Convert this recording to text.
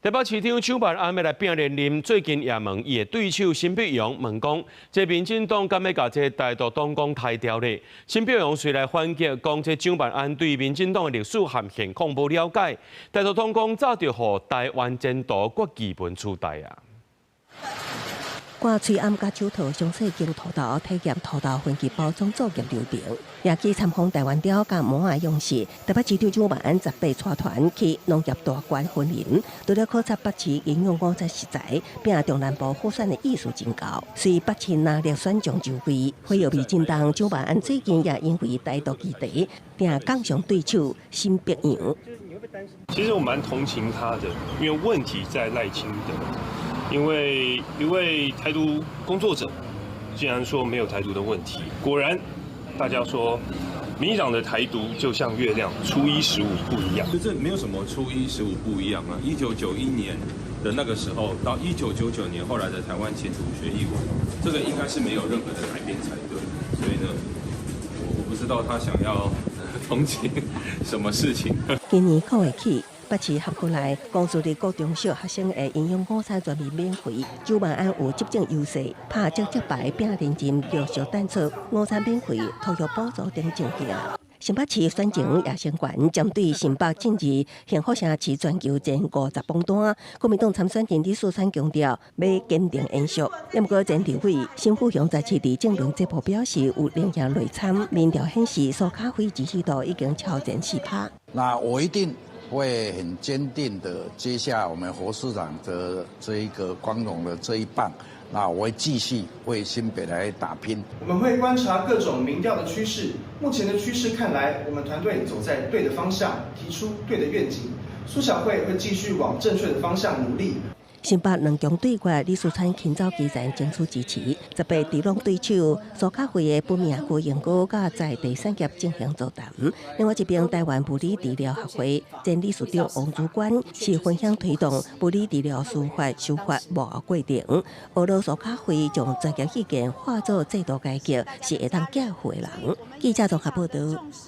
台北市長蔣萬安要來拼連任，最近也問伊的對手辛碧陽問講，這民進黨敢要甲這台獨黨講抬調呢？辛碧陽隨來反擊，講這蔣萬安對民進黨的歷史和現況無了解，台獨黨講早就予台灣前途國基本取代啊。掛喙暗甲手套詳細經土豆體驗土豆分級包裝作業流程，也去參訪台灣雕甲模啊用時，台北市長蔣萬安18帶團去農業大館婚禮，除了考察北市應用五節食材，並中南部火山的藝術真高，隨北市拿力選中就位，會有民進黨蔣萬安最近也因為台獨議題，定槓上對手辛碧陽。其實我蠻同情他的，因為問題在賴清德。因為一位台獨工作者竟然說沒有台獨的問題，果然大家說民進黨的台獨就像月亮，初一十五不一樣。這沒有什麼初一十五不一樣啊！1991年的那個時候到1999年後來的台灣前途學藝文，這個應該是沒有任何的改變才對。所以呢，我不知道他想要同情什麼事情。今年9月起。北市合過來，公私立高中小學生的營養午餐全面免費。蔣萬安有執政優勢，拍積積牌拼連任，陸續單出午餐免費、托育補助等政見。新北市選情也相關，針對新北近日幸福城市全球前50榜單，國民黨參選人李四川強調要堅定延續。也不過前立委辛富雄在市裡政論節目表示，有連贏累參，民調顯示蘇卡輝支持度已經超前4%。那我一定會很堅定的接下我們侯市長的這一個光榮的這一棒，那我會繼續為新北來打拼。我們會觀察各種民調的趨勢，目前的趨勢看來，我們團隊走在對的方向，提出對的願景。蘇小慧會繼續往正確的方向努力。新北兩強對決，李四川輕早基層爭取支持，18地方對手蘇卡輝的本命郭英哥甲在第三級進行座談。另外一邊，台灣物理治療學會前理事長王主管是分享推動物理治療司法修法幕後過程。俄羅蘇卡輝將專業意見化作制度改革，是會當教會人。記者綜合報道。